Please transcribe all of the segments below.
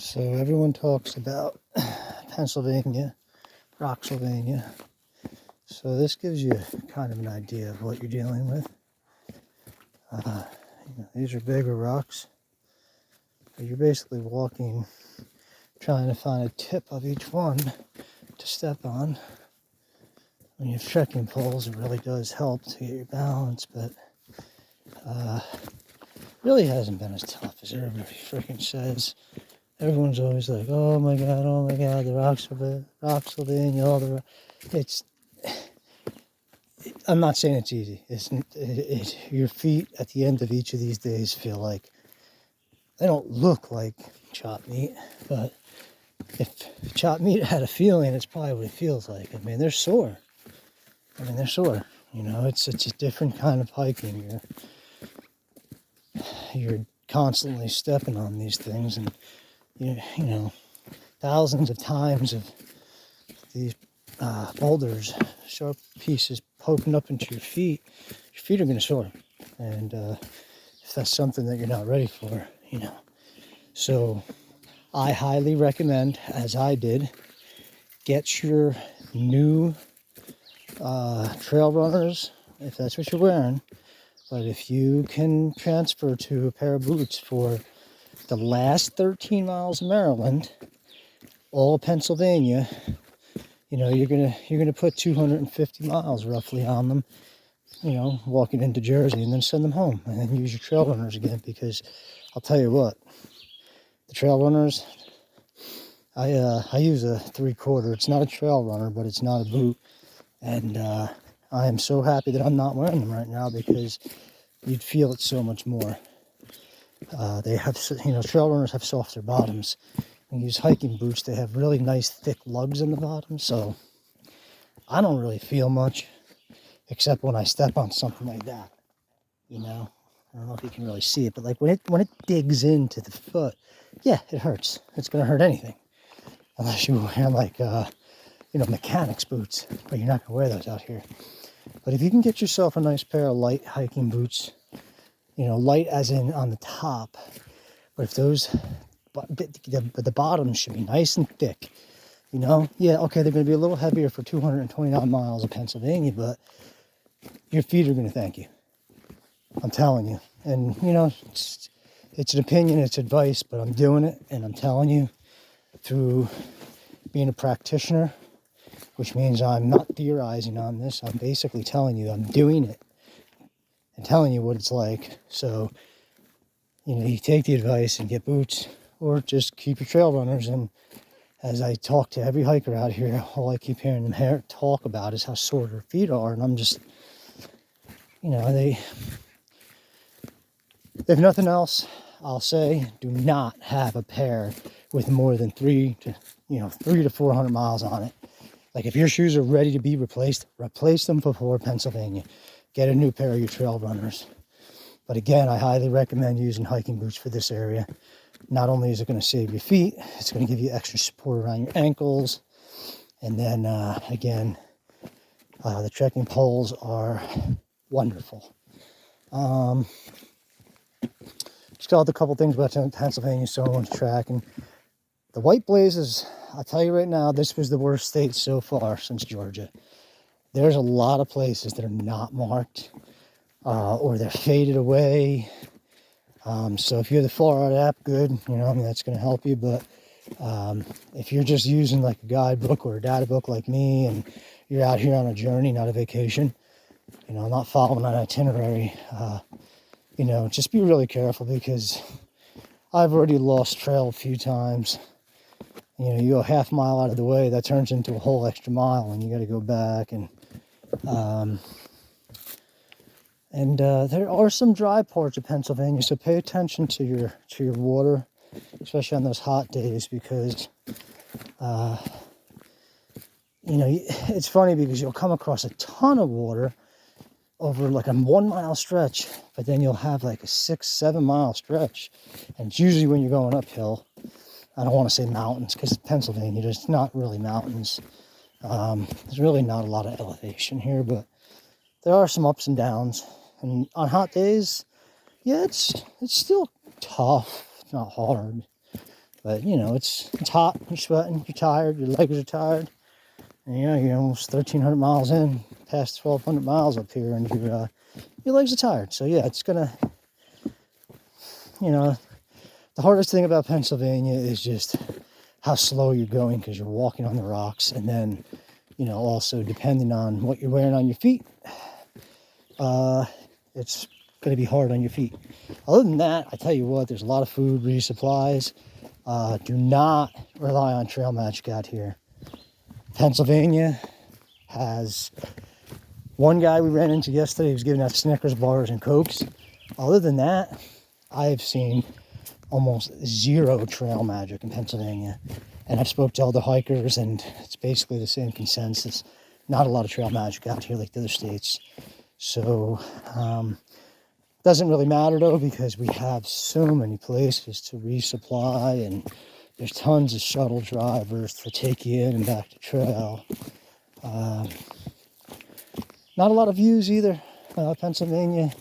So everyone talks about Pennsylvania, Rocksylvania. So this gives you kind of an idea of what you're dealing with. These are bigger rocks. But you're basically walking, trying to find a tip of each one to step on. When you have trekking poles, it really does help to get your balance, but really hasn't been as tough as everybody freaking says. Everyone's always like, oh my god, the Rocksylvania, all the... I'm not saying it's easy. Your feet at the end of each of these days feel like, they don't look like chopped meat, but if chopped meat had a feeling, it's probably what it feels like. I mean, they're sore. You know, it's a different kind of hiking. You're constantly stepping on these things, and you know, thousands of times of these boulders, sharp pieces poking up into your feet are going to sore. And if that's something that you're not ready for, So I highly recommend, as I did, get your new trail runners, if that's what you're wearing. But if you can transfer to a pair of boots for the last 13 miles of Maryland, all of Pennsylvania, you're gonna put 250 miles roughly on them, walking into Jersey, and then send them home, and then use your trail runners again. Because I'll tell you what, the trail runners, I use a 3/4. It's not a trail runner, but it's not a boot, and I am so happy that I'm not wearing them right now, because you'd feel it so much more. They have, trail runners have softer bottoms. When you use hiking boots, they have really nice thick lugs in the bottom, so I don't really feel much, except when I step on something like that. I don't know if you can really see it, but like when it digs into the foot, yeah, it hurts. It's gonna hurt anything, unless you wear like mechanics boots, but you're not gonna wear those out here. But if you can get yourself a nice pair of light hiking boots, light as in on the top, but if those, the bottom should be nice and thick, yeah, okay, they're going to be a little heavier for 229 miles of Pennsylvania, but your feet are going to thank you. I'm telling you. And, it's an opinion, it's advice, but I'm doing it, and I'm telling you, through being a practitioner, which means I'm not theorizing on this, I'm basically telling you I'm doing it and telling you what it's like. So, you take the advice and get boots, or just keep your trail runners. And as I talk to every hiker out here, all I keep hearing them talk about is how sore their feet are. And I'm just, if nothing else, I'll say, do not have a pair with more than 300 to 400 miles on it. Like, if your shoes are ready to be replaced, replace them before Pennsylvania. Get a new pair of your trail runners. But again, I highly recommend using hiking boots for this area. Not only is it going to save your feet, it's going to give you extra support around your ankles. And then, again, the trekking poles are wonderful. Just got a couple things about Pennsylvania, so I want to track. And the white blazes, I'll tell you right now, this was the worst state so far since Georgia. There's a lot of places that are not marked, or they're faded away. So if you're the far out app, good, that's going to help you. But if you're just using like a guidebook or a data book like me, and you're out here on a journey, not a vacation, not following an itinerary, just be really careful, because I've already lost trail a few times. You go half mile out of the way, that turns into a whole extra mile, and you got to go back. And there are some dry parts of Pennsylvania, so pay attention to your water, especially on those hot days, because it's funny, because you'll come across a ton of water over like a 1 mile stretch, but then you'll have like a 6-7 mile stretch, and it's usually when you're going uphill. I don't want to say mountains, because Pennsylvania, there's not really mountains. There's really not a lot of elevation here, but there are some ups and downs. And on hot days, yeah, it's still tough. It's not hard. But you know, it's hot, you're sweating, you're tired, your legs are tired. And you know, you're almost 1,300 miles in, past 1,200 miles up here, and your legs are tired. So yeah, it's gonna, you know, the hardest thing about Pennsylvania is just how slow you're going because you're walking on the rocks, and then, you know, also depending on what you're wearing on your feet, it's going to be hard on your feet. Other than that, I tell you what, there's a lot of food, resupplies. Do not rely on Trail Magic out here. Pennsylvania has one guy we ran into yesterday who was giving out Snickers bars and Cokes. Other than that, I've seen almost zero Trail Magic in Pennsylvania. And I've spoke to all the hikers, and it's basically the same consensus. Not a lot of Trail Magic out here like the other states. So, doesn't really matter though, because we have so many places to resupply, and there's tons of shuttle drivers to take you in and back to trail. Not a lot of views either. Pennsylvania,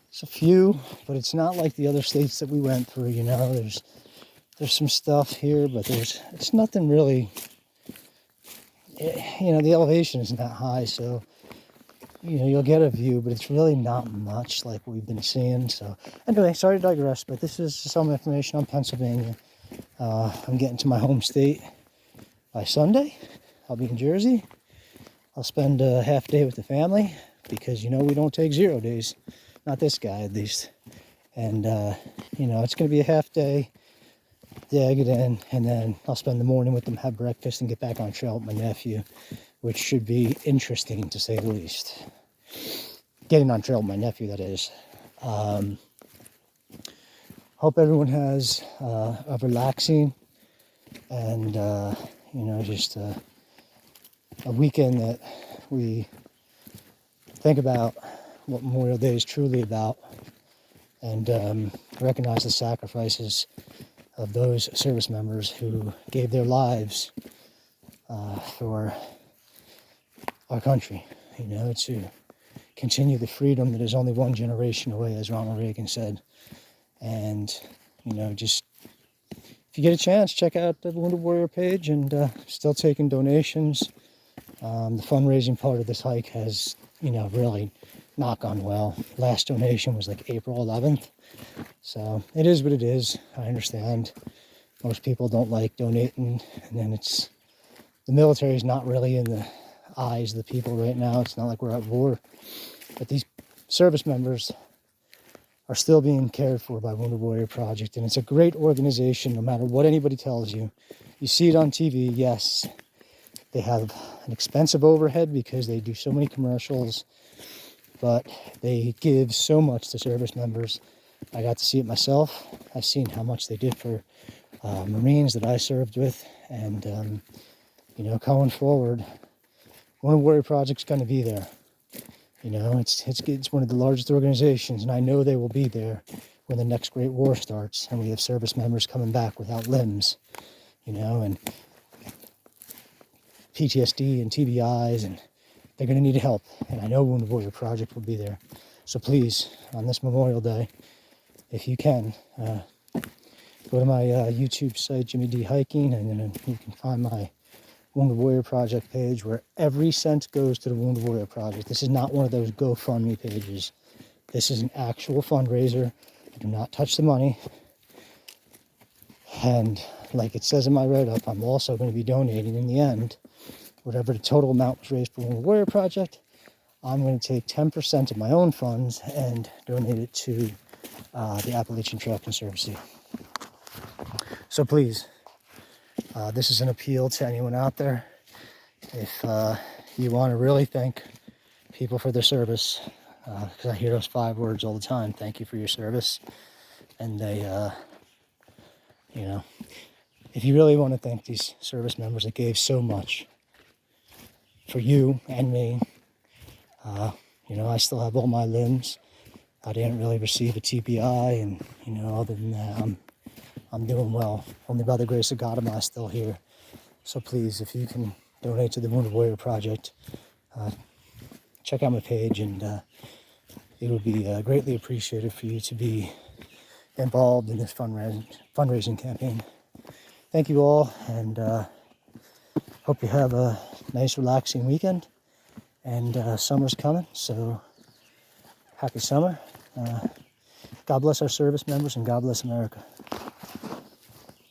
it's a few, but it's not like the other states that we went through. You know, there's some stuff here, but it's nothing really. You know, the elevation isn't that high, so you know, you'll get a view, but it's really not much like we've been seeing. So anyway, sorry to digress, but this is some information on Pennsylvania. I'm getting to my home state by Sunday. I'll be in Jersey. I'll spend a half day with the family because, you know, we don't take 0 days. Not this guy, at least. And, you know, it's going to be a half day. Yeah, I get in, and then I'll spend the morning with them, have breakfast, and get back on trail with my nephew, which should be interesting, to say the least. Getting on trail with my nephew, that is. Hope everyone has a relaxing and, you know, just a weekend that we think about what Memorial Day is truly about, and recognize the sacrifices of those service members who gave their lives for our country, you know, to continue the freedom that is only one generation away, as Ronald Reagan said. And, you know, just if you get a chance, check out the Wounded Warrior page, and still taking donations. The fundraising part of this hike has, you know, really not gone well. Last donation was like April 11th. So it is what it is. I understand most people don't like donating, and then it's the military is not really in the eyes of the people right now. It's not like we're at war, but these service members are still being cared for by Wounded Warrior Project, and it's a great organization no matter what anybody tells you. You see it on TV, yes, they have an expensive overhead because they do so many commercials, but they give so much to service members. I got to see it myself. I've seen how much they did for Marines that I served with, and you know, going forward, Wounded Warrior Project's going to be there. You know, it's one of the largest organizations, and I know they will be there when the next great war starts, and we have service members coming back without limbs, you know, and PTSD and TBIs, and they're going to need help, and I know Wounded Warrior Project will be there. So please, on this Memorial Day, if you can, go to my YouTube site, Jimmy D Hiking, and then you can find my Wounded Warrior Project page, where every cent goes to the Wounded Warrior Project. This is not one of those GoFundMe pages. This is an actual fundraiser. I do not touch the money. And like it says in my write-up, I'm also going to be donating in the end. Whatever the total amount was raised for Wounded Warrior Project, I'm going to take 10% of my own funds and donate it to the Appalachian Trail Conservancy. So please, this is an appeal to anyone out there. If you want to really thank people for their service, because I hear those 5 words all the time, thank you for your service. And they, you know, if you really want to thank these service members that gave so much for you and me, you know, I still have all my limbs. I didn't really receive a TPI, and, you know, other than that, I'm doing well. Only by the grace of God am I still here. So please, if you can donate to the Wounded Warrior Project, check out my page, and it would be greatly appreciated for you to be involved in this fundraising campaign. thank you all, and hope you have a nice, relaxing weekend. And summer's coming, so happy summer. God bless our service members, and God bless America.